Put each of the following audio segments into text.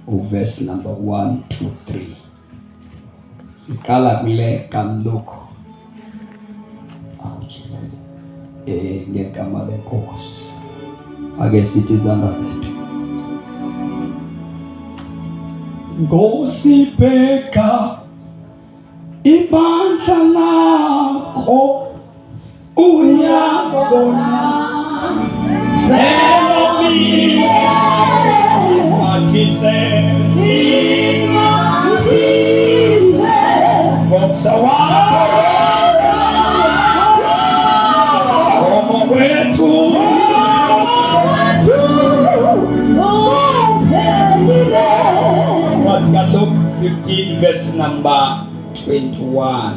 verse number 1 to 3. Sikala kule kaloko. Oh, Jesus. Ngegama lenkosi. Ake sithi izandla zethu. Nkosi bheka ibandla lakho uyabona selomile matise ngomsa wakho omo wethu Luke 15 verse number 21.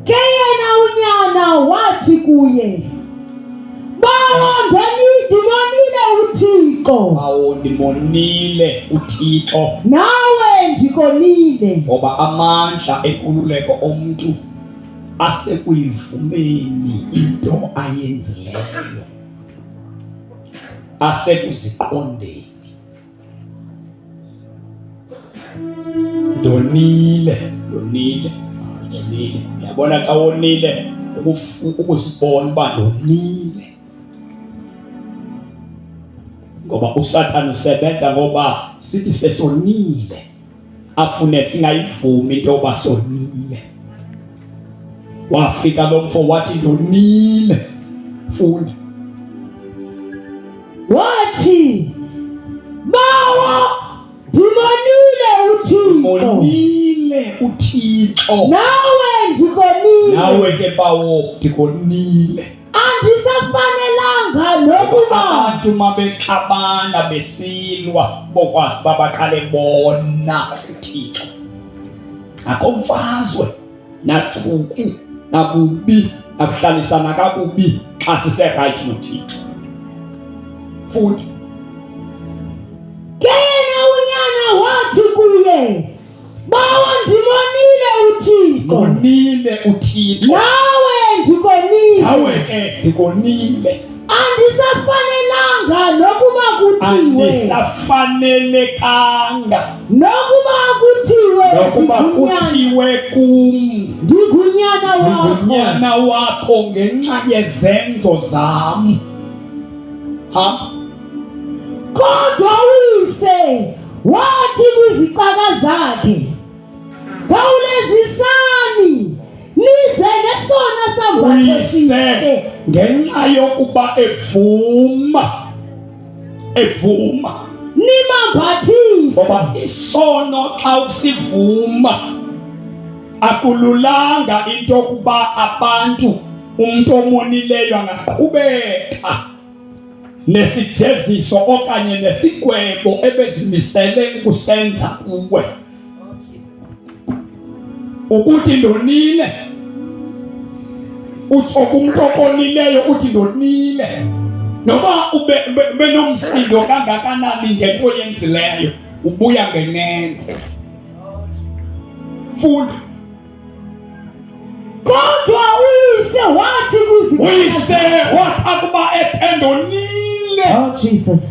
Keyena unyana wathi kuye, bawo ndimonile uThixo, nawe ndikonile. Ngoba amandla enkululeko omuntu asekuyivumeni into ayenzileyo, asekuziqondeni. Donile. Yabona xa wonile ukuzibona uba donile. Ngoba uSathane usebenza ngoba sithi sesonile afune singayivumi into yoba sonile. Wafika lo mfo wathi donile. Funda. Wathi bawo ndimonile uThixo, nawe ndikonile. Nawe ke bawo ndikonile. Andisafanelanga nokuba abantu mabexabana besilwa bokwazi babaqale bona uThixo. Akomfazwe nathuku nabubi akuhlalisana kakubi xa siserayithi noThixo. Funda. Kena unyana wathi kuye, bawo ndimonile uThixo, nawe ndikonile. Nawe ke ndikonile. Andisafanelanga nokuba kuthiwe kum ndigunyana wakho ngenxa yezenzo zam. Kodwa uyise wathi kwizicaka zakhe, khawulezisani nize nesona sambatho sihle. Ngenxa yokuba evuma nimambathise. Ngoba isono xa usivuma akululanga into yokuba abantu umuntu omonileyo angaqhubeka nesijeziso okanye nesigwebo ebezimisele ukusenza kuwe. Ukuthi ndonile, utsho kumuntu okonileyo uthi ndonile, noba ube nomsindo kangakanani ngento oyenzileyo ubuya ngenene. Funda. Kodwa uyise wathi ukuba ndonile. Oh Jesus.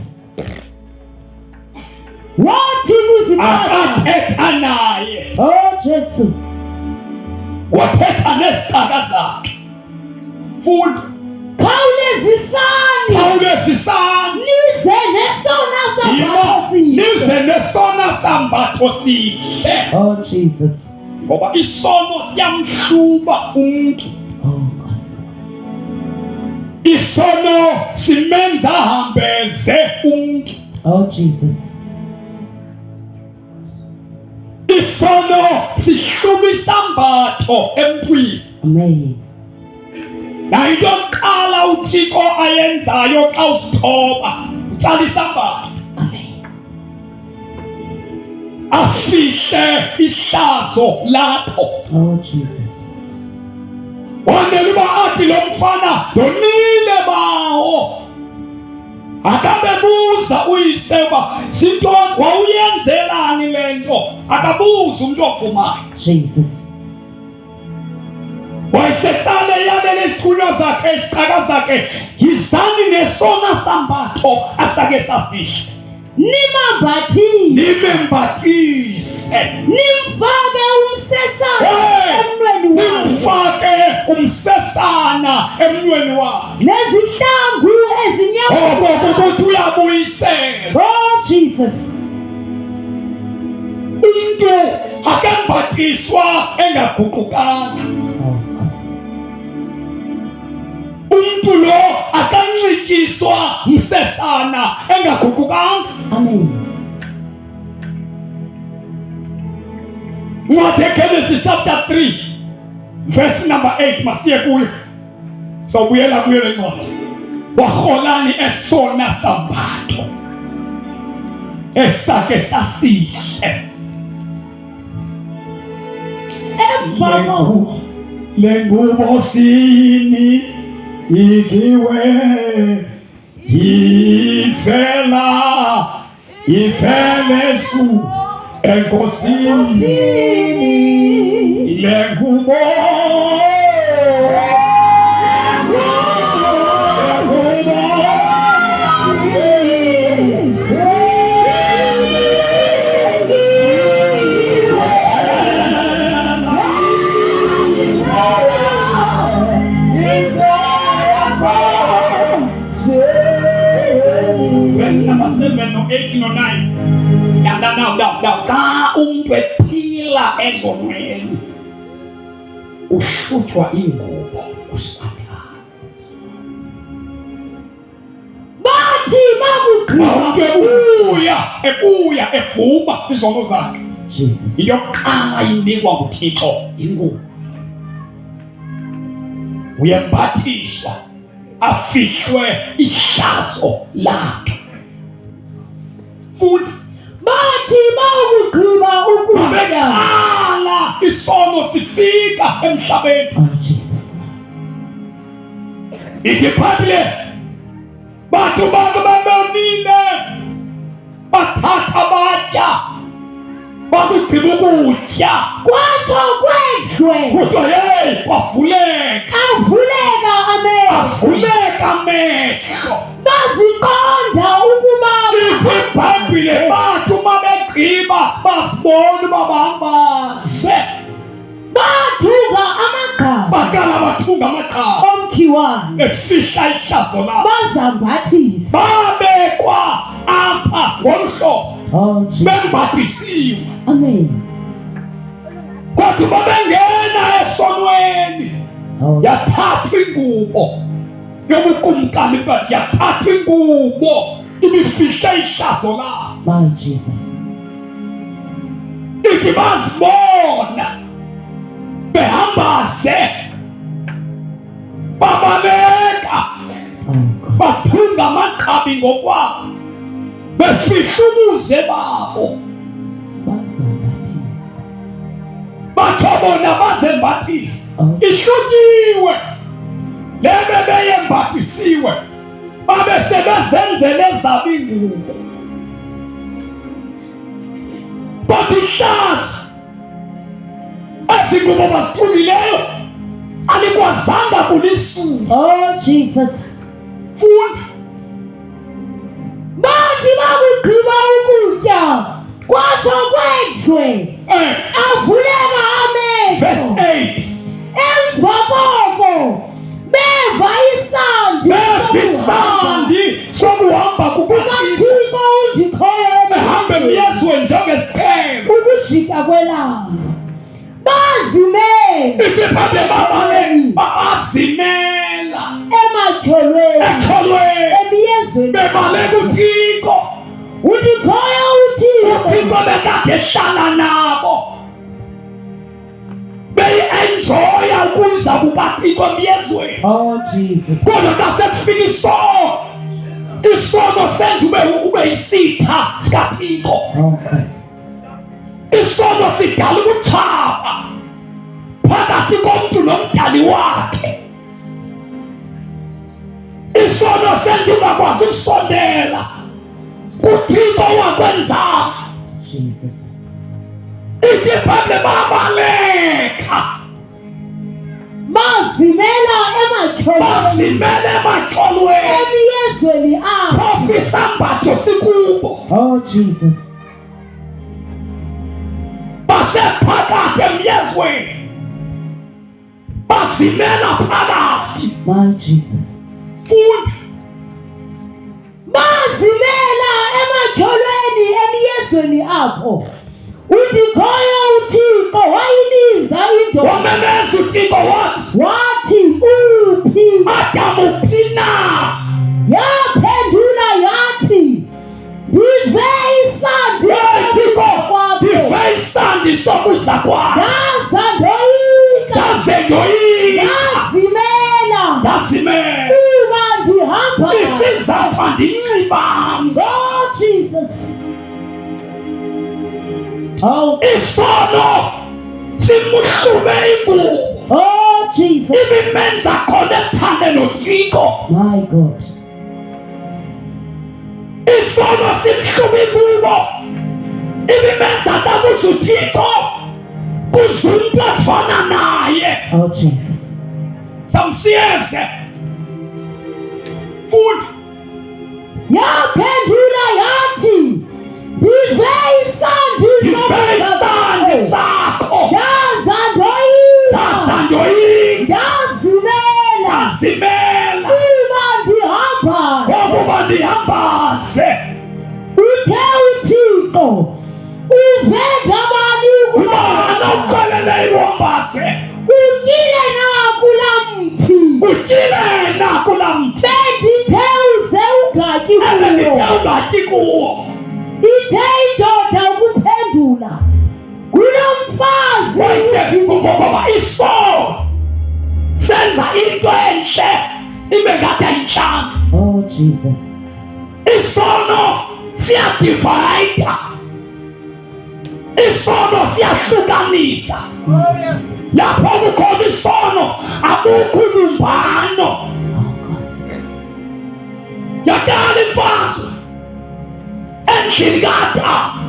Wathi akathetha naye. Oh Jesu. Wathetha nesicaka zakhe. Funda. Khawulezisani nize nesona sambatho sihle. Oh Jesus. Ngoba isono siyamhluba umuntu. Oh Nkosi. Isono simenza hambeze umuntu. Oh Jesus. Isono sihluba isambatho emntwini. Amen. Nayinto yokuqala uThixo ayenzayo xa uzithoba utsala isambatho. Amen. Afihle ihlazo lakho. Oh Jesus. Wandela uba athi lo mfana ndonile bawo. Akabebuza uyise uba sintoni wawuyenzelani le nto. Akabuza umuntu ovumayo. Jesus. Wayesehlale yabele isithunywa zakhe, isicaka zakhe, yizani nesona sambatho asake sasihle. nimembathise, nimfake umsesana emnweni wakhe, nezihlangu ezinyama. ukuthi uyabuyisela. Oh Jesus. Umuntu akembathiswa engaguqukanga. Umuntu lo akanxityiswa umsesana engaguqukanga. Amen. Ncwadi Genesis chapter 3 verse number 8 masiye kuyo. Sawubuyela kuyo le ncwadi. Waholani esona sambatho esake sasihle. Lengubo sini ikiwe ifelesu enkosini lengubo verse number 7 or 8 or 9. Now, ka umuntu ephila ezonweni uhlutshwa ingubo uSathane. Bathi ebuya evuma izono zakhe. Jesus. Iyoqala inikwa nguThixo ingubo. Uyembathiswa afihlwe ihlazo lakhe. Futhi bathi bakugqiba ukudla isono sifika emhlabeni. Oh Jesus. Ikiphambile bathu bake babonile bathatha batya bakugqiba ukutya kwatsho kwedlwe kuthiwa hey kwavuleka amehlo baziqonda ukuba ikiphambile bathu babegqiba basibona uba bambase bathuka amagqabi baqala bathunga amagqabi omkhiwane efihla ihlazo labo bazambathisa babekwa apha ngolu hlobo Oh Jesus. bembathisiwe. Amen. Kodwa babengena esonweni Oh. yathathwa ingubo yobukumkani bathi yathathwa ingubo ibifihle ihlazo labo. My Jesus. Ithi bazibona behambaze babaleka Oh God. bathunga amagqabi ngokwabo befihla ubuze babo Bazambathisa. batsho bona bazembathisa. Oh. Ihlutyiwe lebe beyembathisiwe babe sebezenzele ezabo iingubo. Kodwa ihlazo ezi ngubo bazithungileyo alikwazanga kulisusa. Oh Jesus. Funda Bathi bakugqiba ukutya kwatsho kwedlwe avuleka verse amehlo 8 emva koko beva isandi sokuhamba kukaThixo ukaThixo undikhoyo behambe emyezweni njengesiqhelo. ukujika kwelanga bazimele Ikiphambili babazimela ematyholweni ekholweni emyezweni bebaleka uThixo. undikhoyo uThixo uThixo bekade ehlala nabo beyi-enjoya ukuza kukaThixo emyezweni. Oh Jesus. Kodwa xa sekufika isono senza ube yisitha sikaThixo. Oh Nkosi. Isono sidala ubutshaba phakathi komntu nomdali wakhe. Isono senza ungakwazi ukusondela kuThixo wakwenzayo. Jesus. Ikiphambili babaleka bazimela ematyholweni bazimele emaxholweni emyezweni emyezweni abo. phofu isambatho sikubo. Oh Jesus. Basephakathi emyezweni, bazimela phakathi. My Jesus. Funda Bazimela emakholweni emyezweni abo. Udikhoya uThixo wayiliza indoda. wamemeza uThixo wathi, Wathi uphi? Adamu uphi na? Yaphendula yathi, ndive isandi Thixo, kwakho. ndive isandi sokuza kwakho. Ndaza ndoyika. Ndaze ndoyika, Ndazimela. ndazimela. Kuba ndihamba. Isizathu andinxibanga. Oh Jesus. Oh, Isono simuhlube ingubo, oh Jesus. ibimenza khona ethande noThixo. My God. Isono simhlube ingubo, ibimenza tabuza uThixo, kuzumntu afana naye. Oh Jesus. Samsiyeze futhi Yaphendula yathi, ndive isandi ndive isandi sakho. Ndaza ndoyika. Ndaza ndoyika, Ndazimela. ndazimela. Kuba ndihamba. Ngokuba ndihambaze, Uthe uThixo, uve ngabani ubana uqalele iwambaze, Utyile na kulaa mthi. utyile na kulaa mthi Bendithe uze ungatyi ebendithe kuwo. ungatyi kuwo. Ithe indoda ukuphendula, kulo mfazi Wayise uthi, ngoba isono senza into enhle ibe ngathi ayintlanga. oh Jesus. Isono siyadivayida, isono siyahlukanisa. Lapho kukhona isono abukho ubumbano. Oh Nkosi. Yaqala imfazwe endlini kaAdamu,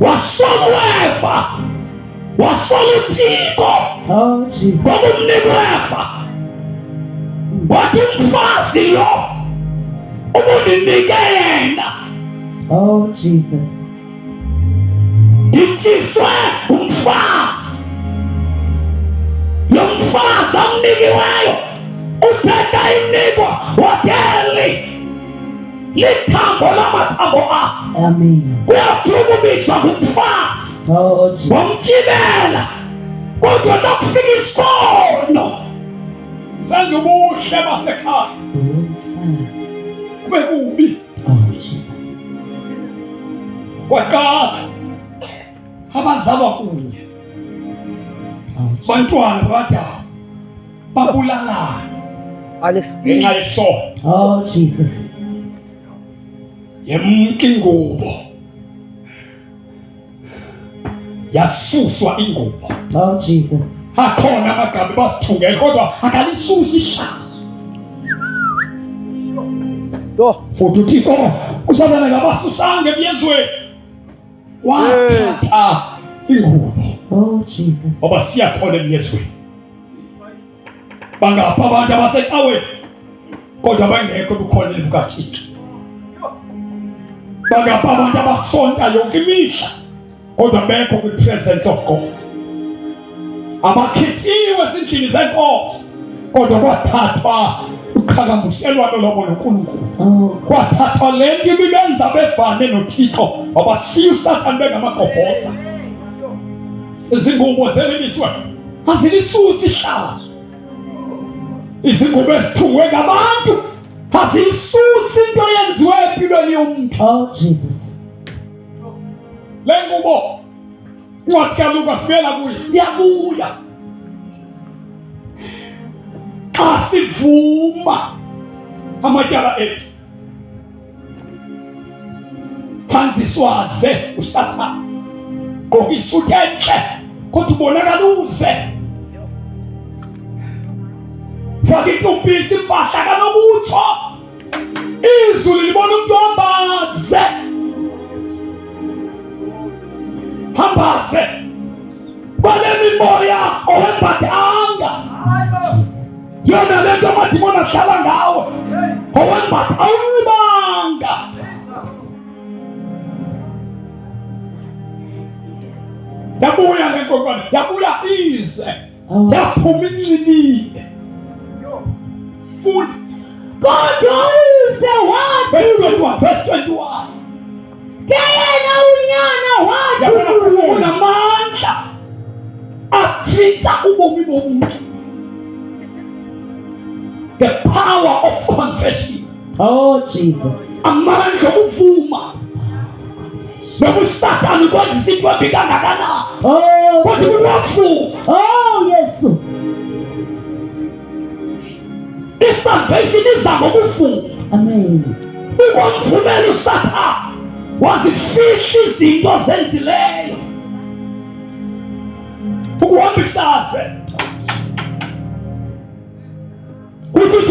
wasola uEva, wasola uThixo Oh Jesus. ngokumnika uEva. Wathi umfazi lo ubundinike yena, Oh Jesus. ndityiswe umfazi. Lo mfazi amnikiweyo uthetha inikwa wadeli lithambo lamathambo akhe. Amen. Kuyathukumiswa ngumfazi, Oh Jesus. wamtyibela, kodwa nakufika isono senza ubuhle basekhaya Umfazi. kube kubi. Oh Jesus. Kwaqala abazalwa kunye Oh Jesus. bantwana bakaAdamu babulalana ngenxa yesono. Oh Jesus. Yemka ingubo, yasuswa ingubo. Oh Jesus. Akhona amagama basithungele kodwa akalisusi ihlazo. Futhi uThixo uSathane kabasusanga emyezweni, wathatha ingubo. Oh Jesus. Ngoba siyakhona emyezweni. Bangapha abantu abasecaweni kodwa bangekho ebukhoneni bukaThixo. Bangapha abantu abasonta yonke imihla kodwa bekho kwi-presence of God. Abakhethiwe ezindlini zenkosi kodwa kwathathwa uqhagamshelwano lwabo noNkulunkulu. Oh Kwathathwa le nto ibibenza befane noThixo, wabashiya uSathane bengamagobhoza. Izingubo zeliswe azilisusi ihlazo. Izingubo ezithungwe ngabantu azilisusi into yenziwe empilweni yomuntu. Oh Jesus. Le ngubo incwadi kaLuka sivela kuyo iyabuya xa sivuma amatyala ethu, phantsi siwaze uSathane, gqoka isuti entle kodwa ubonakala uze, faka intumpisi impahla kanobutsho, izulu libona umntu ombaze, hambaze kwale mimoya owembathanga. Jesus. Yona le nto amadimoni ahlala ngawe, owenza isambatha awunxibanga. Yabuya le nkokwana, yabuya ize, yaphuma inxibile. Futhi kodwa uyise wathi, verse 21. kayena unyana wathi Yabona kuye, unamandla atshintsha ubomi bomuntu. The power of confession. oh Jesus, Amandla okuvuma. Noma uSathane kwenza izinto embi kangakanani, oh kodwa uyavuma. oh Yesu, I-salvation iza ngokuvuma. amen, Ukwamvumela uSathane wazifihla izinto zenzileyo ukuhamba isaze. Uthi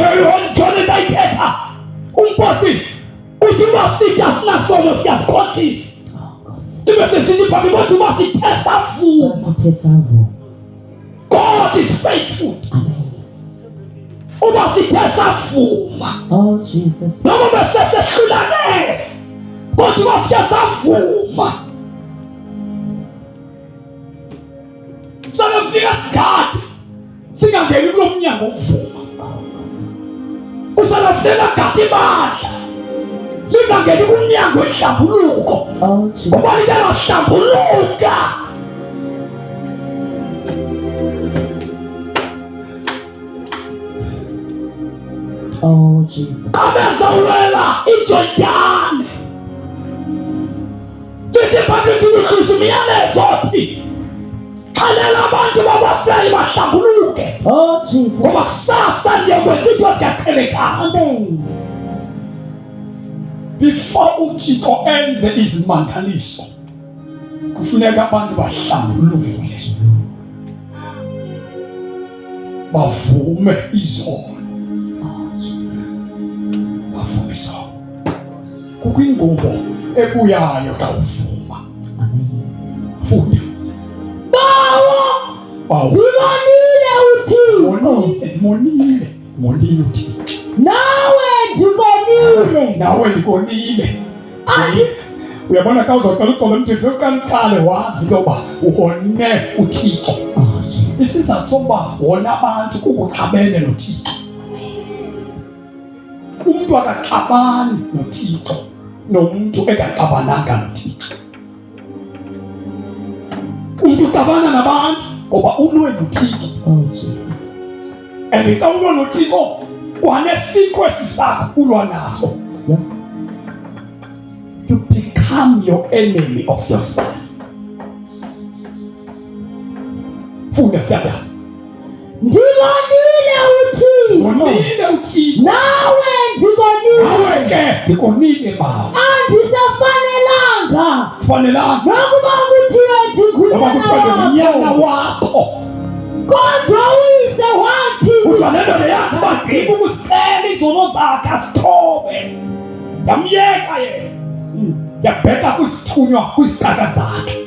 John etayithetha umposi uthi uba sithi asinasono siyasikhohlisa. oh Nkosi, Ibe sesithi ibhayibheli kodwa uba sithe savuma. basithe savuma, God is faithful. amen, Uba sithe savuma oh Jesus, noma besesehlulane kodwa uba sithe savuma. Sanofika sikade singangeni kulo mnyango wokuvuma. oh Nkosi, Usanofika gade ibandla lingangeni kumnyango wenhlambuluko oh Jesus, ngoba like lahlambuluka. oh Jesus, Abezawulela iJordani lithi ibhayibheli lithi umyalezo othi xelela abantu babasele bahlambuluke oh Jesus, ngoba kusasa ndiyakwenza into eziyaqhelekayo. amen, Before uThixo enze izimangaliso kufuneka abantu bahlambuluke, bavume izono, oh Jesus, bavume izono. Kukho ingubo ebuyayo xa uvuma. amen, Funda bawo zibonile uThixo, monile uThixo. nawe ndibonile, Nawe ndikonile. andis Uyabona xa uzaqala uqola umthetho uqale wazi intoba uhone uThixo. oh Jesus, Isizathu sokuba wona abantu kukuxabene noThixo. Umuntu akaxabani noThixo nomuntu engaxabananga noThixo. Umuntu uxabana nabantu ngoba ulwe noThixo. oh Jesus, And xa ulwa noThixo kwanesikho esisakho ulwa naso. yeah, You become your enemy of yourself. Funda siyayazi. ndibonile uThixo, Monile uThixo. nawe ndibonile, Nawe ke ndikonile baba. andisafanelanga Fanelanga nokuba kuthiwe ngoba kuthiwa ndingunyana ndinyana wakho, wakho. kodwa uyise wathi, Kodwa le nto leyazi uba ndibe ukusela izono zakhe azithobe. Yamyeka yena. Yabheka kwisithunywa kwizitaka zakhe.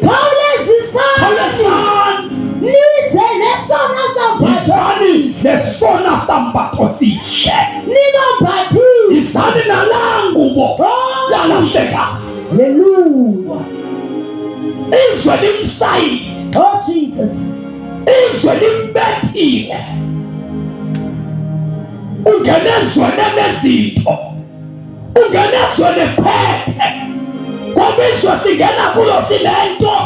khawulezisani Khawulezani nize nesona sambatho, yizani nesona sambatho sihle. nibambathile, Yizani nalaa ngubo yalahlekayo. haleluya, Izwe limsayile, oh Jesus, izwe limbethile. Ungene ezweni nezinto, ungene ezweni ephethe. Ngoba izwe singena kulo sinento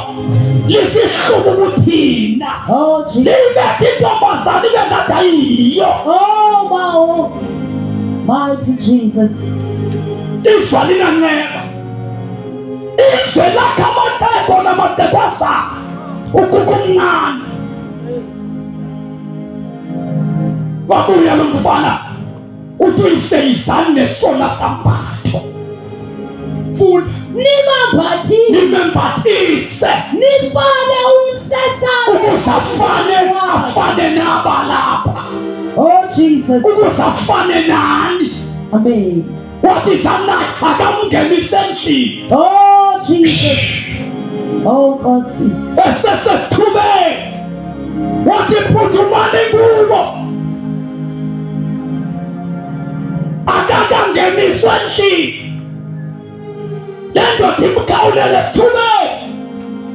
lisihluba ubuthina. oh Jesus, Libethe intombazana ibe ngathi ayiyo. oh bawo, mighty Jesus, Izwe linanceba, izwe lakhe amateko namatekazana ukukho omncane. Wabuya lo mfana uthi uyise yizani nesona sambatho. Funda nibambathile, nimembathise nifane umsesane, ukuze afane nabalapha, oh Jesus, ukuze afane nani. amen, Wathi zanaye akamngenise endlini oh Jesus, oh Nkosi, esesesithubeni. Wathi phuthumani kubo akakangeniswa endlini. Le ndoda imkhawulele esithubeni,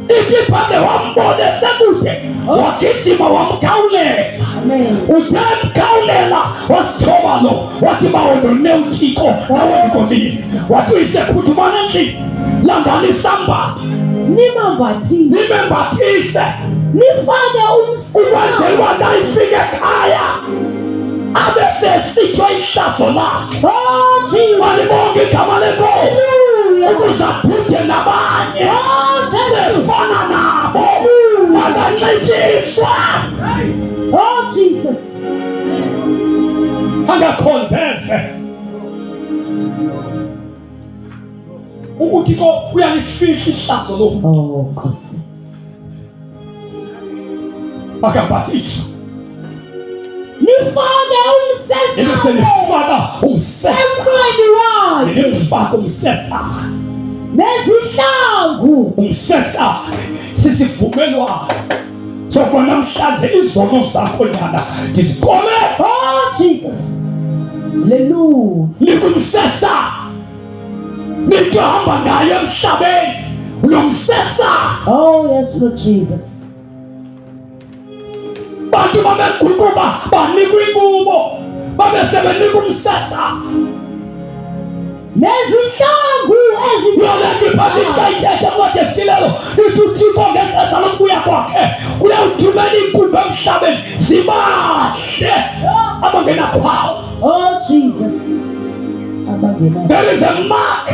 ithi phambe wambona esekude, wagijima wamkhawulela. Uthe mkhawulela wasithoba lo, wathi bawondone uThixo nawe inkosi, wathi uyisekhuthumana endlini, landani isambatho nimembathise, nifake ukwenzela uba xa ifike ekhaya abe sesithwa ihlazo lakhe. Malibonke igama lenkosi, ukuze aphude nabanye sefana nabo, anganxityiswa, Jesus, angakhonzeze. UThixo uyalifihla ihlazo lo, Nkosi, akabhathisa. nifake umsesane Nifaka umsesa, emntwini wakhe nifaka umsesa, nezihlangu. umsesa sisivumelwano sokuba namhlanje izono zakho nyana ndizikole. Jesus, hallelujah. Nikumsesa, nikuhamba naye emhlabeni unomsesa. Yes, Lord Jesus. Bantu babeguquba banikwa ingubo, babesebenika umsesa. Nezihlangu Yolekiphanikayithetha kwadesilelo ithi uThixo ngexesha lokubuya kwakhe uyawuthumela iinkumbi emhlabeni zibahle abangenaphawu. Jesus, abangena. There is a mark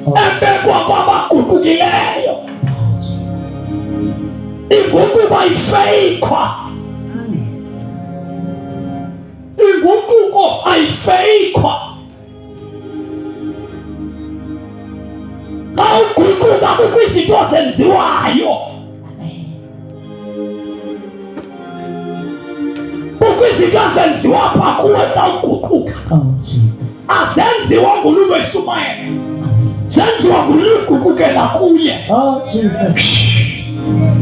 ebekwa kwabaguqukileyo. Inguquko ayifeyikwa, inguquko ayifeyikwa. Xa uguquka kukho izinto zenziwayo, kukho izinto ezenziwa apha kuwe xa uguquka. Jesus, Azenziwa ngulu lweshumayela, zenziwa ngulu uguqukela kuye. Jesus,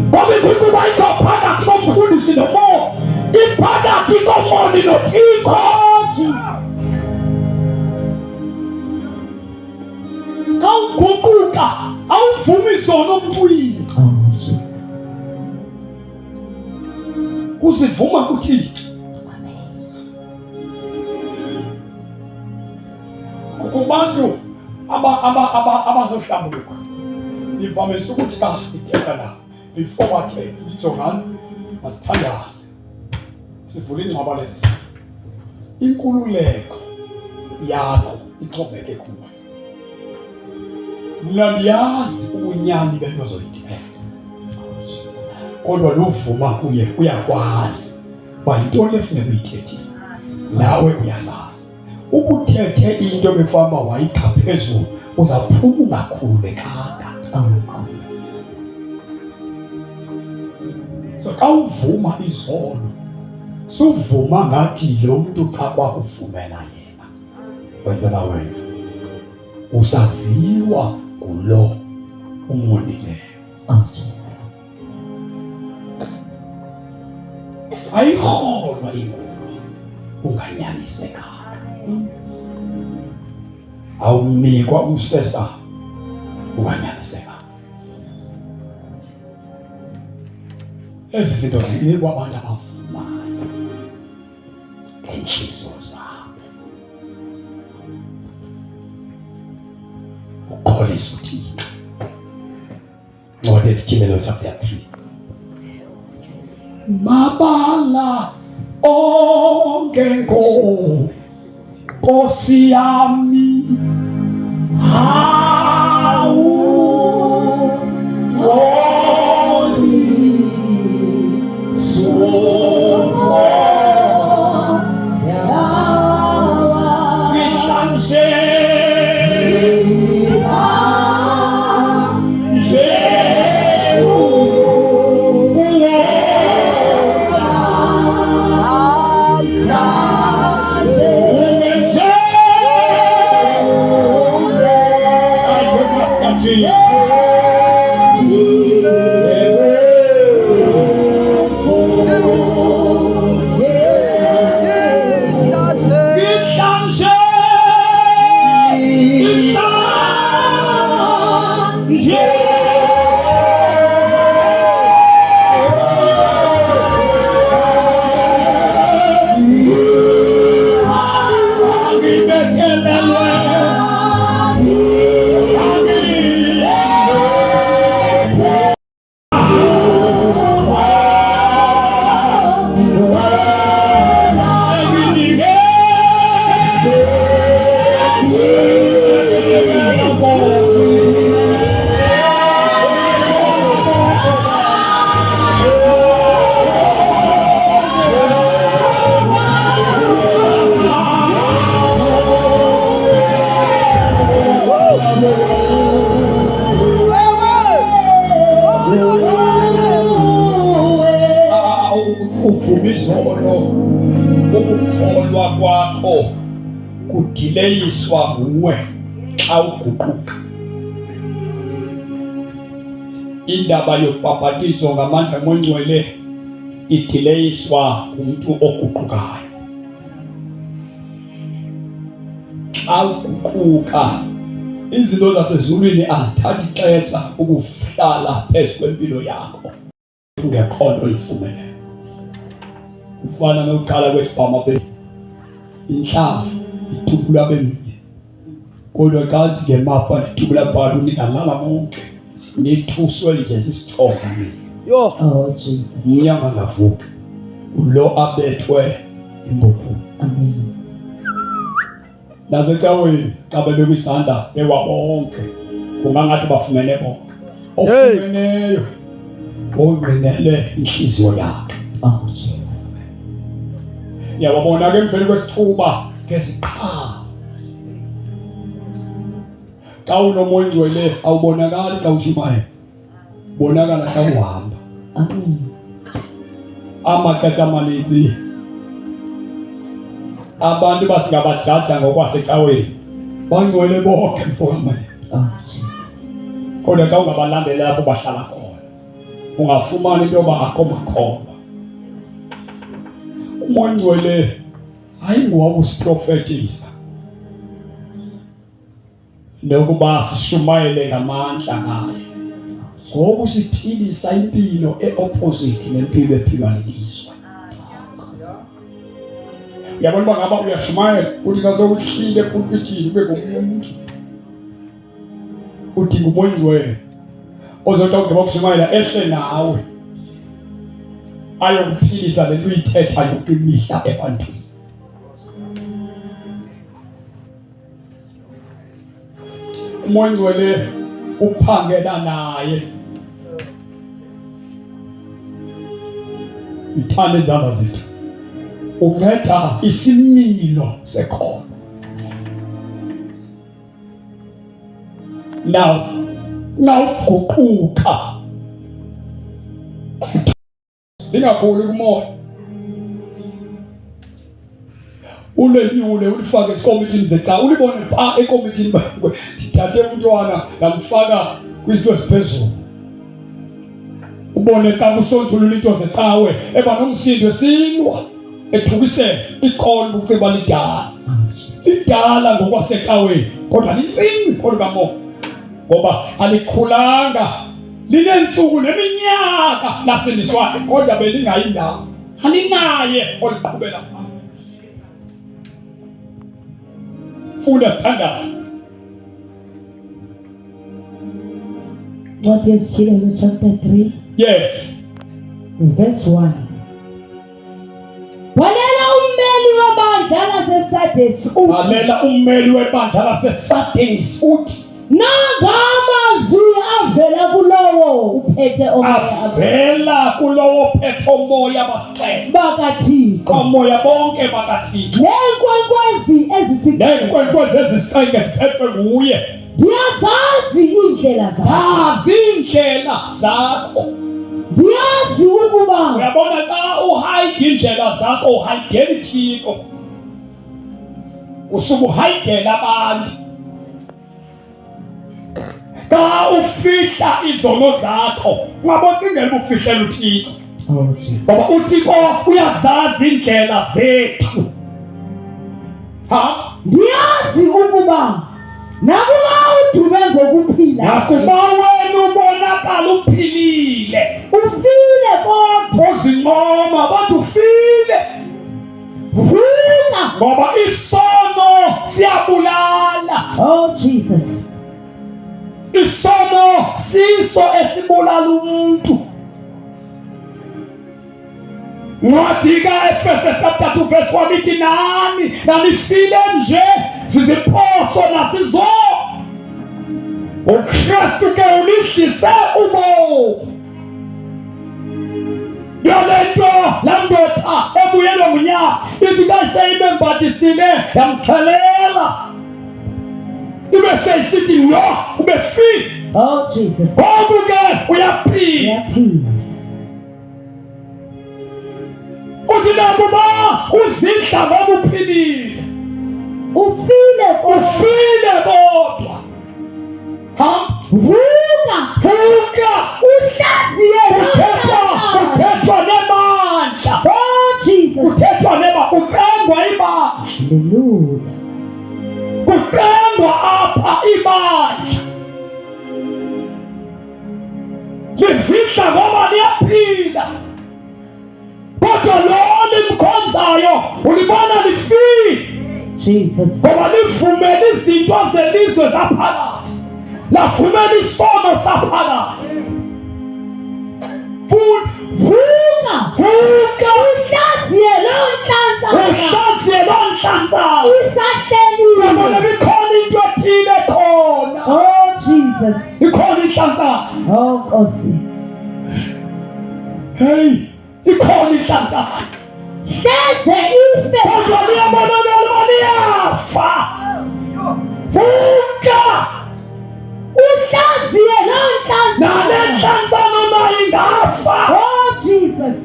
Ngoba inguquko ayikho phakathi komfundisi noMoya, iphakathi komoni noThixo. Jesus, Xa uguquka awuvumi izono emntwini, Jesus, uzivuma kuThixo. Kubantu abazohlambuluka, nivamise ukuthi xa ithetha nabo before ijongani masithandaze, sivule ingcwaba lezi. Inkululeko yakho ixhomeke kuwe. Mna ndiyazi ubunyani bento zoyithetha, kodwa luvuma kuye uyakwazi uba yintoni efuneka uyithethile, nawe uyazazi. Ubuthethe into befana wayikha phezulu uzaphuma ungakhululekanga. So xa uvuma izono, suvuma ngathi lo mntu xa kwakuvumela yena wenzela wena, usaziwa ngulo umonileyo. Jesus, Ayikholwa ingulo unganyaniseka, awunikwa umsesa unganyaniseka. Ezi zinto zinikwa abantu abavumayo ngeentliziyo zabo, ukholisa uThixo. Ncwadi Ezityhilelo chapter 3. Mabala onke Nkosi yami, Ukukholwa kwakho kudileyiswa nguwe xa uguquka. Indaba yokubhabhatizwa ngamandla angcwele idileyiswa umuntu oguqukayo. Xa uguquka, izinto zasezulwini azithathi ixesha ukuhlala phezu kwempilo yakho ungekho nto ifumeneyo. Ufana nokuqala kwesibhama inhlavu ithubula beminye, kodwa xa ngemapha nithubula bhalu ningalala bonke nithuswe nje sisithonga. Oh Jesus. Unyama ngavuka ulo abethwe imbobo. Amen. Nasecaweni xa bebekwisandla bewabonke kungangathi bafumene bonke. Ofumeneyo ongqinele inhliziyo yakhe. Oh Jesus. Yabona ke emveni kwesithuba ngesiqhamo. Xa unomoya ongcwele awubonakali xa ushumayela, bonakala xa uhamba. Amen. Amaxesha amaninzi abantu basingabajaja ngokwasecaweni bangcwele bonke mfokamane. Oh Jesus. Kodwa xa ungabalandela apho bahlala khona ungafumana into yoba akho makhoba. Umoya ongcwele ayingowakusiprofetisa nokuba sishumayele ngamandla ngaye, ngoku siphilisa impilo e-opposite nempilo ephilwa lilizwe. Uyabona uba ngaba uyashumayela uthi ngazowuhlile epulpitini ube ngumuntu udinga umoya ongcwele ozothi ugqiba ukushumayela ehle nawe ayokuphilisa le nto uyithetha yonke imihla ebantwini. Umoya ongcwele uphangela naye. Ithanda izandla zethu unceda isimilo sekhono. Nawuguquka lingakhuli kumoya ulenyule ulifake esikomitini zecawa ulibone pha ekomitini bakwe ndithathe umntwana ndamfaka kwizinto eziphezulu ubone xa kusonjulula into zecawe eba nomsindo esilwa ethukisela ikhona ubuciba lidala ngokwasecaweni kodwa lintsini kodwa kamoya ngoba alikhulanga lineentsuku neminyaka lasindiswayo kodwa belingayindawo alinaye oliqhubela phambili. Funda sithandazo. What is Jeremiah chapter 3? Yes. Verse 1. Walela ummeli webandla laseSardes uthi. Walela ummeli webandla laseSardes uthi. Nangamazwi avela kulowo uphethe omoya avela kulowo uphethe omoya basixele bakaThixo komoya bonke bakaThixo neenkwenkwezi ezisixenge ziphethwe nguye. Ndiyazazi iindlela zakho. Indlela zakho. Ndiyazi ukuba uyabona xa uhayide indlela zakho uhayidela Thixo usuke uhayidela abantu. Xa ufihla izono zakho ungabocingela ubufihlela uThixo. Ngoba uThixo uyazazi indlela zethu. Ndiyazi ukuba nakuba udume ngokuphila. Nakuba wena ubonakala uphilile, Ufile kodwa. uzincoma abantu ufile. Vuka. Ngoba isono siyabulala. Oh Jesus. Isono siso esibulala umuntu. Ncwadi ka-Efese chapter 2 verse 1 ithi nanifile nje ziziphoso nasizo. uKristu ke ulihlise ubomi. Yolento laa ndoda ebuyelwa ngunyaka ithi kaseyibembathisile yamxhelela, ibe seyisithi no ubefile. Oh Jesus. Ngoku ke uyaphila. Uyaphila. Uthi nakuba uzidla ngoba uphilile, Ufile kodwa. ufile kodwa. Vuka. Vuka. Uhlaziye Uthethwa nemandla. Oh Jesus. Uthethwa uqengwa ibandla. Hallelujah. Kuqengwa apha ibandla. Lizidla ngoba liyaphila, kodwa lo limkhonzayo ulibona lifile. Jesus. Ngoba livumela izinto zelizwe zaphakathi, lavumela isono saphakathi. Vuka. Vuka. Uhlaziye loo nhlanzana. Uhlaziye loo nhlanzana. Isahleliwe. Yabona ikhona into ethile khona. Oh Jesus. Ikhona inhlanzana. Oh Nkosi. Hey, ikhona inhlanzana. Hleze ife. Kodwa liyabonakala uba liyafa. Vuka. Uhlaziye loo nhlanzana. Nale nhlanzana nayo ingafa. Oh Jesus.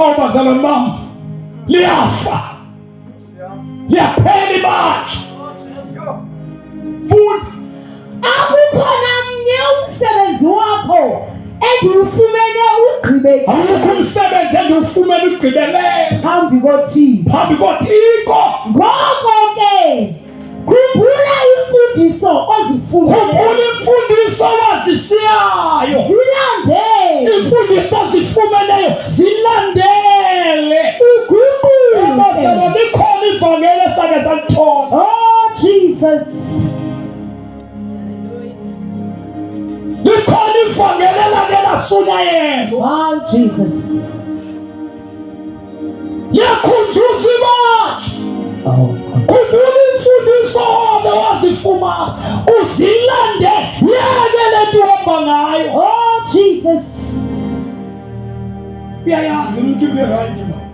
Oh bazalwane bam, liyafa. Liyaphela ibandla. Futhi Akukhona mnye umsebenzi wakho endiwufumene ugqibekile awukho umsebenzi endiwufumene ugqibelele phambi koThixo. phambi koThixo. Ngoko ke khumbula imfundiso ozifumene, Khumbula imfundiso owazishiyayo. zilandele, Imfundiso ozifumeneyo zilandele. uguquke. Bazalwane, likhona ivangeli esake salithola. Oh Jesus. Likhona ivangeli elake lashunyayelwa. Oh Jesus. Liyakhunjuza ibandla. Oh God. Khumbula imfundiso obe wazifumana, uzilande, yeke le nto uhamba ngayo. Oh Jesus. Uyayazi umuntu ube right man.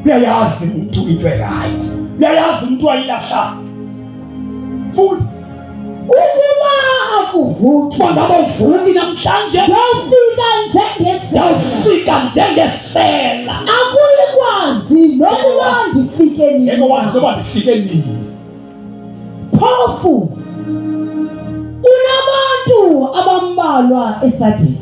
Uyayazi umuntu ube right. Uyayazi umuntu wayilahla. Futhi Ukuba akuvuki, bangabe uvuki namhlanje, yawufika njengesela, yawufika njengesela. akulikwazi nokuba ndifike Ngeke wazi nini. noba ndifike nini. Phofu unabantu abambalwa eSardis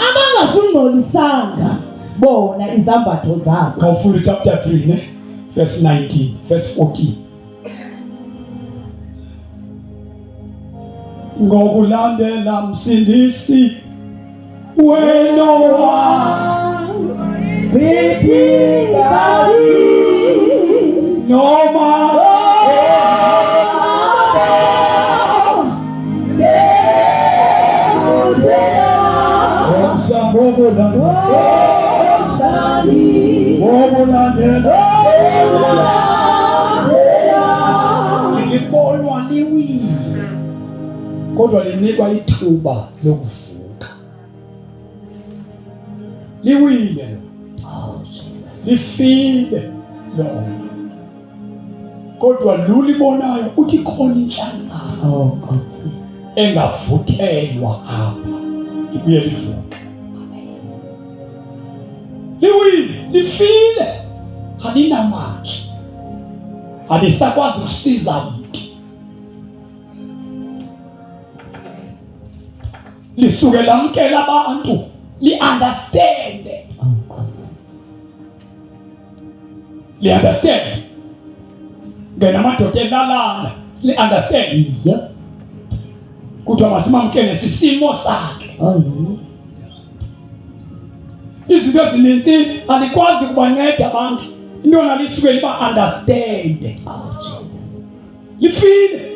abangazingcolisanga bona izambatho zabo. Kawufunda chapter 3 ne verse 19 verse 14. Ngokulandela msindisi wena Bithi kazi noma libonwa liwile, kodwa linikwa ithuba lokuvuka. Liwile, lifile lona, kodwa lulibonayo uthi khona inhlanzana Oh Nkosi. engavuthelwa apha ibuye livuke. Liwile, lifile, alinamandla, alisakwazi ukusiza mntu. Lisuke lamkela abantu li-understand. Nkosi. Li-understand. Ngena amadoda elalana, li-understand. Yep. Kuthiwa masimamkele sisimo sakhe. Oh yeah. Izinto ezininzi alikwazi ukubanceda abantu. Into nalisuke liba understand. Oh Jesus. Lifile.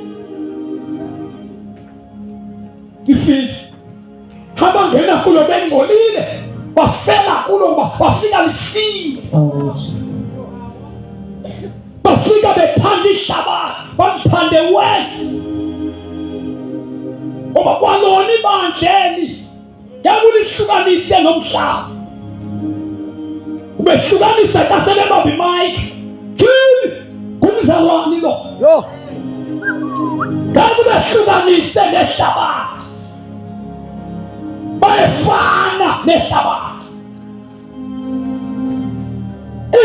Abangena kulo bengcolile, bafela kulo bafika lifile. Oh Jesus. Bafika bethanda ihlabathi, bathande wesi. Ngoba kwalona ibandleli yakulihlukanise nomhlaba. Ubehlukanise xa sebebamba imayiki. Thini kumzalwane lo. Yo. Kakubehlukanise nehlabathi. Bayefana nehlabathi.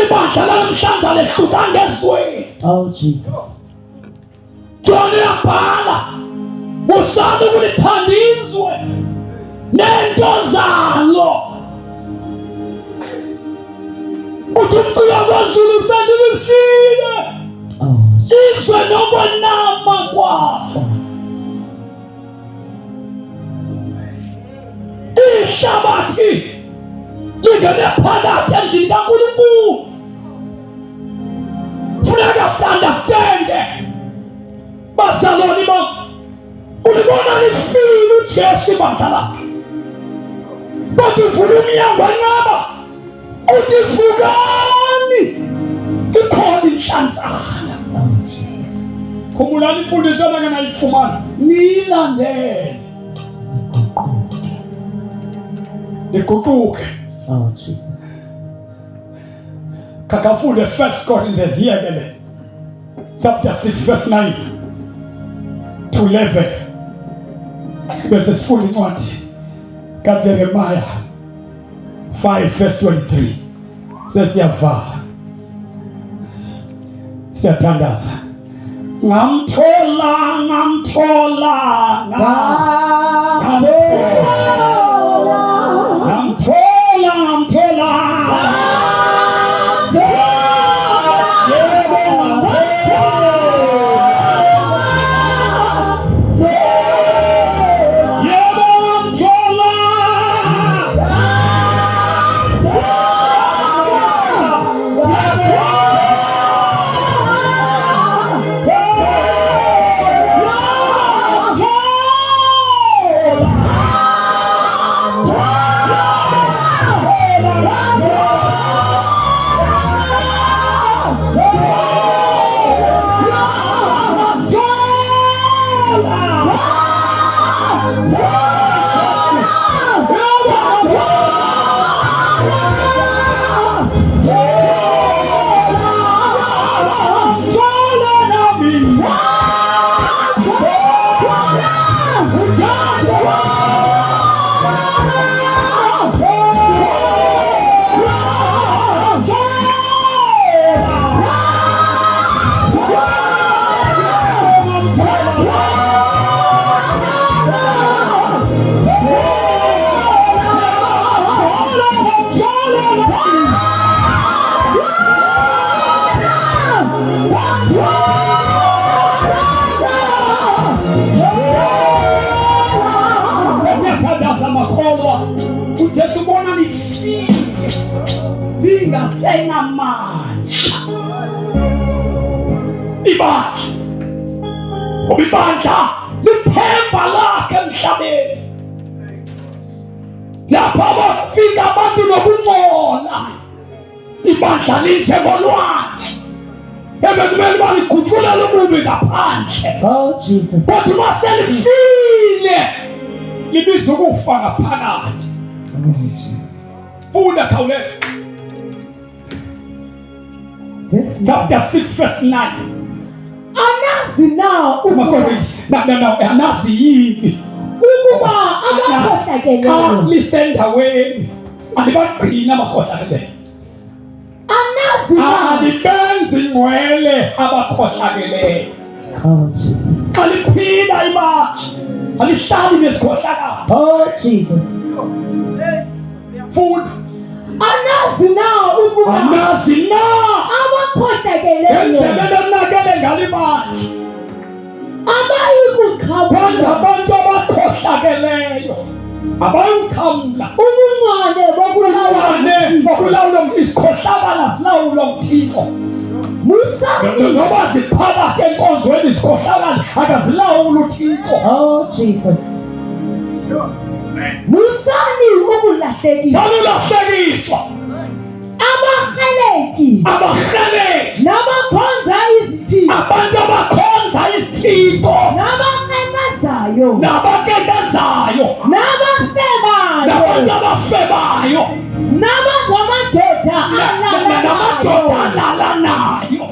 Ibandla lanamhlanje lehlukanga ezweni. Oh Jesus. Jona uyabhala usanda ukulithanda izwe nento zalo. Uthi umculo kwaZulu sendilisile Oh izwe nokwenama kwawo. Ihlabathi lingene phakathi endlini kaNkulunkulu. Funeka si-understande bazalwane bam, ulibona lifile uJesu ibandla lakhe, kodwa uvula umnyango enqaba uthi vukani, ikhona inhlanzana. Oh Jesus. Khumbulani imfundiso engake nayifumana, niyilandele iguquke. Oh Jesus. Kakafunde 1 Corinthians yekele chapter 6 verse 9 to 11. Sibe sesifunda incwadi kaJeremiah 5 verse 23. Sesiyavala. Siyathandaza. Ngamthola uJesu bona lifike lingasenamandla ibandla lithemba lakhe emhlabeni. Lapha bafika abantu nokungcola, ibandla linjengolwandle ebekumele baligujulele ububi ngaphandle. Oh Jesus. Kodwa uma selifile libiza ukufa ngaphakathi. Oh Jesus. Funda khawuleza. This Chapter 6 verse 9. anazi na Anazi yini ukuba abakhohlakeleyo lisendaweni alibagcina abakhohlakeleyo, anazi na alibenzi ngcwele abakhohlakeleyo. Oh Jesus. Aliphila imali alihlali nezikhohlakalo. Oh Jesus. Mfuna anazi na ukuba anazi na abakhohlakeleyo endleleni onakele ngalo ibandla abayikukhabula abantu abakhohlakeleyo abayukhamla ubungane bokulawula isikhohlakala silawulwa nguThixo musani noba ziphakathi enkonzweni isikhohlakala akazilawuli uThixo. oh Jesus musani ukulahlekiswa abaheleki nabakhonza izithixo abantu abakhonza izithixo nabakekazayo nabakekezayo nabantu abafebayo nabangamadoda alalanayo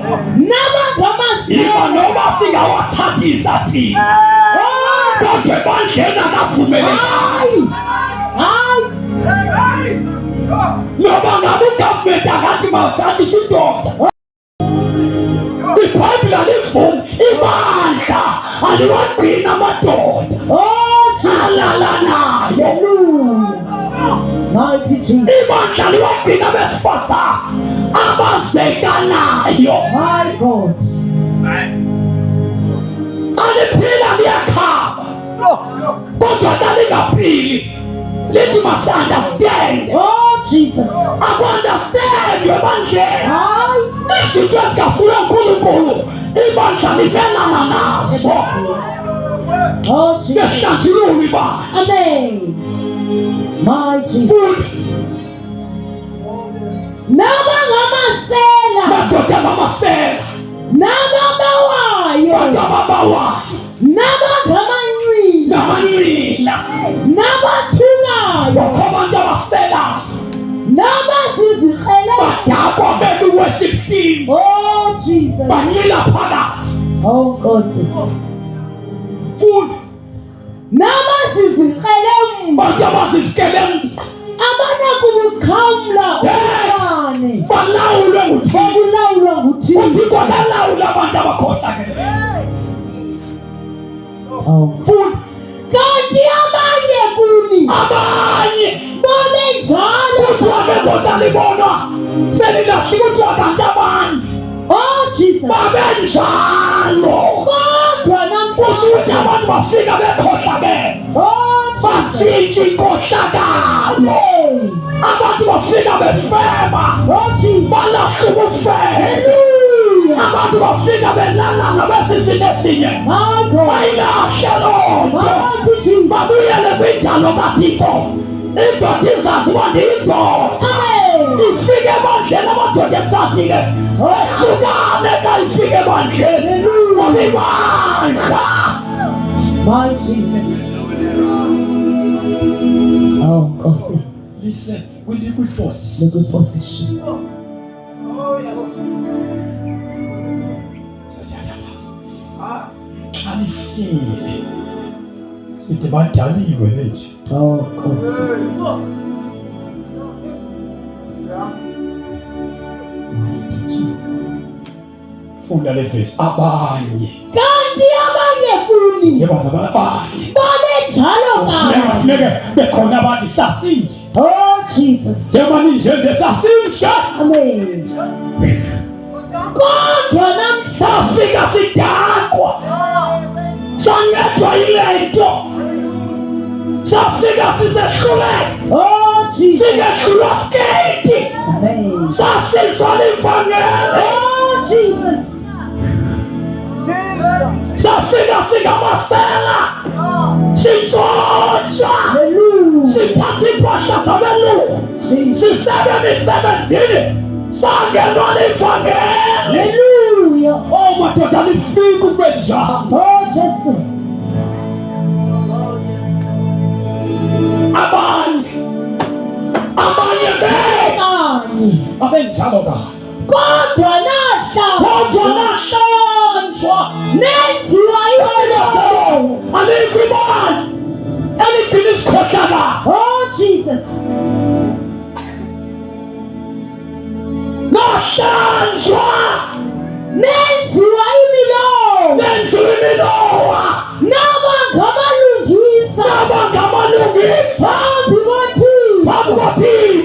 nabangamasela iba noba singawathadisa thina kodwa ebandleni akavumelekanga noba ngabe ugavumenti akathi mawuthathisa indoda iBhayibhile alivumi ibandla aliwagcina amadoda alalanayo ibandla liwagcina besifazane abazekanayo my God aliphila liyakhaba kodwa kalingaphili lithi masi-understand oh Jesus aku-understand ebandleni izinto ezingafuna uNkulunkulu ibandla limelana nazo oh Jesus behlanjulula ibandla amen my Jesus futhi nabangamasela madoda bamasela nababawayo bababawayo nabangamanywila namanywila nabathukayo bakho abantu abaselayo nabazizikrele badakwa bebe worship team oh Jesus banyila phakathi oh Nkosi futhi nabazizikrele bantu abazizikele abanakukhamla ubani balawulwe nguThixo okulawulwa nguThixo uThixo akalawula abantu abakhohlakeleyo futhi kanti abanye kuni babenjalo kuthiwa bendoda libonwa selilahlile kuthiwa kanti abanye oh Jesus babenjalo kodwa usuthi namhlanje abantu bafika bekhohlakele oh batshintsha inkohlakalo abantu bafika befeba oh Jesus balahla ubufebe abantu bafika belalana besisini esinye my God bayilahle loo nto babuyele kwindalo kaThixo indoda izaziwa ndiyindoda ifike ebandleni amadoda etsatile ehlukane xa ifike ebandleni ngoba ibandla my Jesus oh Nkosi listen kwi position xa lifile sithi badaliwe nje oh Nkosi mighty Jesus funda le vesi abanye kanti abanye kuni yebazabala abanye babenjalo funeka bekhona abathi sasinje oh Jesus njengoba ninjenje sasinje amen kodwa namhlanje safika sidakwa sangedwa yile nto safika sisehluleka oh Jesus singehlulwa skate amen sasizwa livangeli oh Jesus safika singamasela sintshontsha hallelujah siphatha impahla zabelungu sisebe emisebenzini sangenwa livangeli hallelujah madoda lifika ube njalo oh Jesu abanye abenjalo ka kodwa nahlanjwa nenziwa ayikho imali elidini isikhohlakala oh Jesus nahlanjwa nenziwa imilowa nabangamalungisa phambi koThixo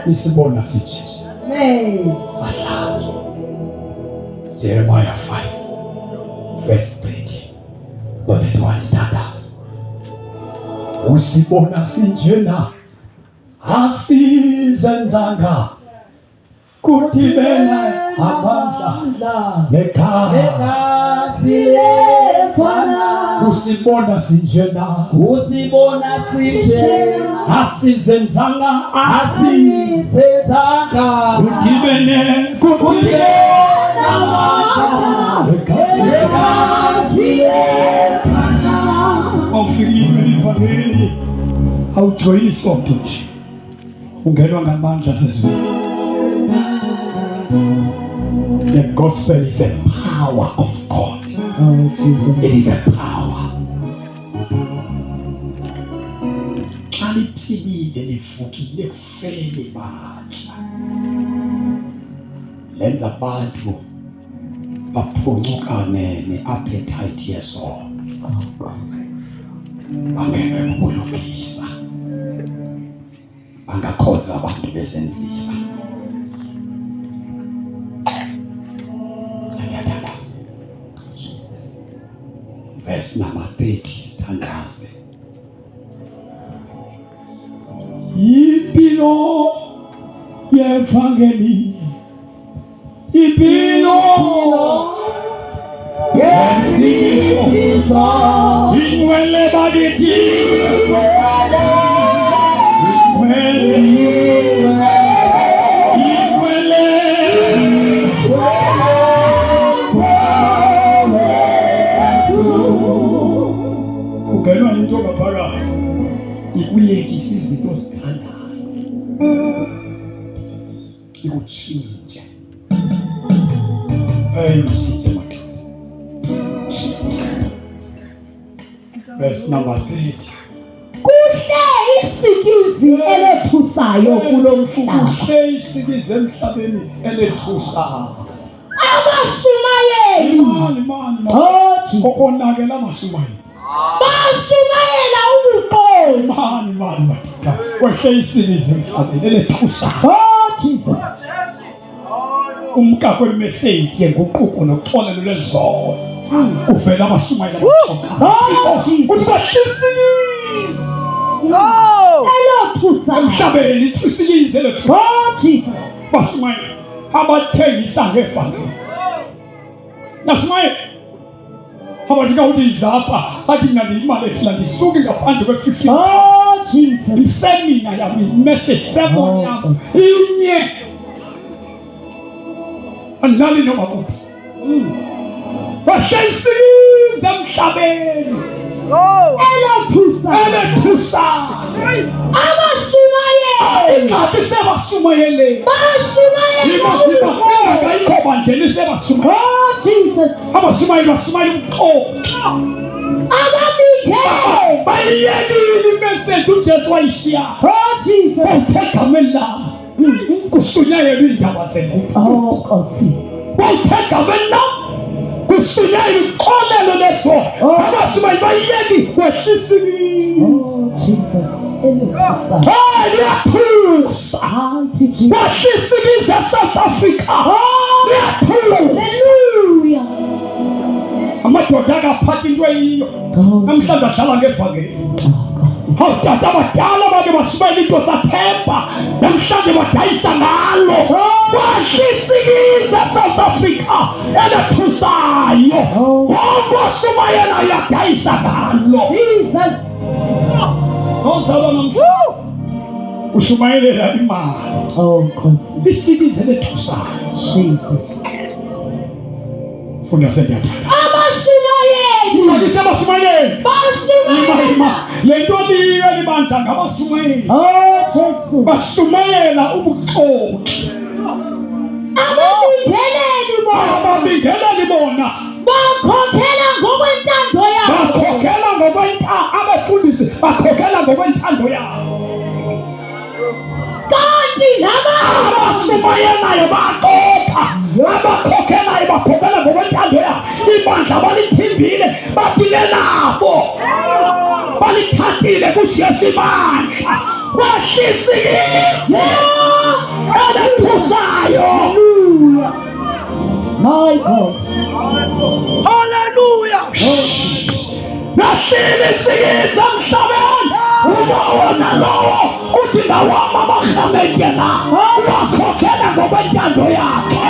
isibona siJesu. Amen. Sahlala. Jeremiah 5 verse 30. But that one standards. Usibona sinjena asizenzanga kudibela amandla nekhaya usibona sinjena asizenzanga kudibene awufikile livangeli awujoyini isonto nje ungenwa ngamandla sezulu. The gospel is the power of God. Oh, Jesus. It is a power. Xa liphilile livukile kufele bandla lenza abantu baphuncukane ne-appetite yesono. Bangenwe kubulungisa, bangakhonza abantu bezenzisa. Verse number 30 standards. Impilo yevangeli, impilo yezimiso, inwele bagithi, ungenwa into ngaphakathi ikuyekisa izinto zithandayo ikutshintshe ayisitshe madoda. Verse number 30. Kuhle isikizi elethusayo kulo mhlaba. Kuhle isikizi emhlabeni elethusayo. Abashumayeli. Oh, Jesus. Okonakela abashumayeli. Bashumayela ubuqotho. Mani. Kuhle isikizi emhlabeni elethusayo. Oh, Jesus. Umkakho wemessage yenguquko noxolelo lwezolo. Kuvela abashumayeli abaqoqa. Oh, Jesus. Uthi Elothusayo. emhlabeni ithusikizi elethusayo. Oh, Jesus. Bashumayeli abathengisa ngevangeli. Nashumayeli abathika uthi zapha athi ngalima lethla ndisuke ngaphandle kwe-15. Oh, Jesus. Isemina yami message sermon yami inye andlali noma kuphi. Bashayisikize emhlabeni elethusayo. Abashumayeli. Ingathi sebashumayele. Ingakayikho bandleni sebashumayele. Oh, Jesus. Abashumayeli bashumayela ubuqotho. Ababikele. Bayiyekile imessage uJesu wayishiya. Oh, Jesus. Egameni lami kushunyayelwa indaba zenguquko. Oh, Nkosi. Egameni lami kushunyayelwa uxolelo lwesono. Abashumayeli bayiyekile kwehlisa isikizi. Oh, Jesus. Elothusayo. Liyaphusa. Mighty Jesus. Kwehlisa isikizi eSouth Africa. Liyaphusa. Hallelujah. Amadoda akaphatha into eyiyo. Oh, Namhlanje adlala ngevangeli. Nkosi. Awutata abadala bake bashumayela into zaphemba. Namhlanje badayisa ngalo. Kwehlisa isikizi eSouth Africa elethusayo. Wonke oshumayela uyadayisa ngalo. Jesus. Nozalwa namhlanje ushumayelela imali. Oh, Nkosi. Isikizi elethusayo. Jesus. Funa sendiyathanda. Abashumayeli. Abashumayeli. Bashumayela. Lento liyo libandla ngabashumayeli. Oh, Jesus. Bashumayela ubuxoki. Ababingeleli bona bakhokhela ngokwentando yabo. bakhokhela abefundisi bakhokhela ngokwentando yabo. Kanti Abashumayelayo baqopha. Abakhokhelayo bakhokhela ngokwentando yabo. Ibandla balithimbile baphile nabo. Balithathile kuJesu ibandla. Bashisikise alephusayo. My God. Hallelujah. Nasisikise emhlabeni. Ubawona lowo uthi ngawama amahlabengena wakhokhela ngokwentando yakhe.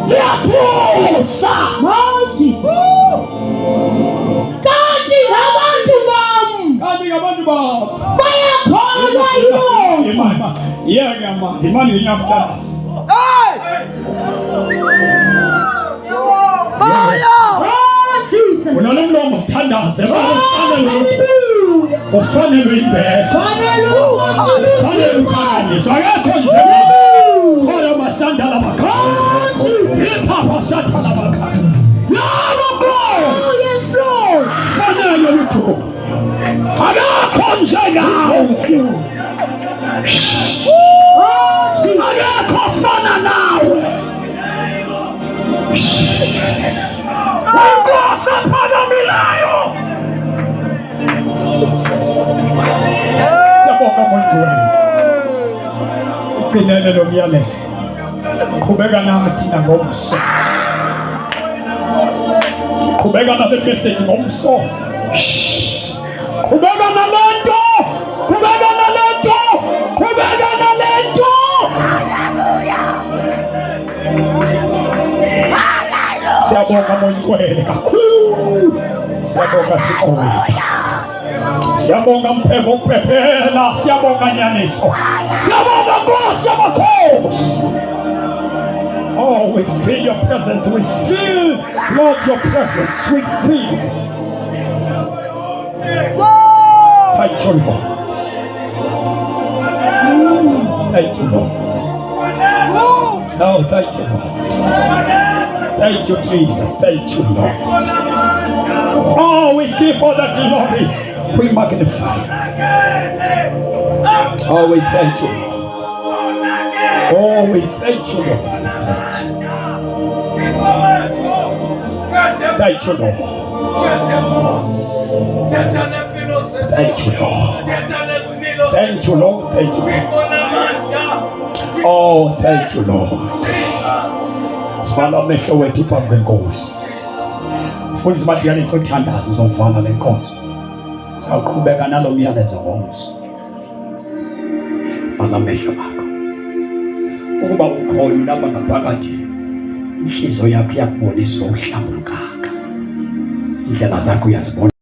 Liyaphusa. Kanti ngabantu bami bayakholwa yilokho. Imani ngiyakuhlala. Jesus. Unanomlomo usithandaze ufanelwe imbeko. Ufanelwe ukanyiswa. Akekho nje khona masandala bakhathi ipapa sathala bakhathi yabo glory. Yes, Lord. Fanelwe uthu akekho nje nawe. Akekho fana nawe. Inkosi ephakamileyo. Siyabonga Mungu wethu. Siqinene lo myalezo. Qhubeka nathi ngomso. Qhubeka nale message ngomso. Qhubeka nalento. Qhubeka nalento. Qhubeka nalento. Siyabonga Mungu wethu kakhulu. Siyabonga Thixo wethu. Siyabonga Mpheko ukuphephela. Siyabonga Nyaniso. Siyabonga Nkosi yamakhosi. Oh, we feel your presence. We feel, Lord, your presence. We feel. Thank you, Lord. Thank you, Lord. Oh, thank you, Lord. Thank you, Jesus. Thank you, Lord. Oh, we give all the glory. We magnify. Oh, we thank you. Oh, we thank you, Lord. Thank you, Lord. Thank you, Lord. Thank you, Lord. Thank you, Lord. Oh, thank you, Lord. Sifala amehlo wethu phambi kwenkosi. Fundisa umadiyaniso othandaza uzomvala lenkonzo. Sawuqhubeka nalo myalezo ngomso. Vala amehlo akho. Ukuba ukhona lapha ngaphakathi, inhliziyo yakho iyakubonisa uhlambulukanga. Indlela zakho uyazibona.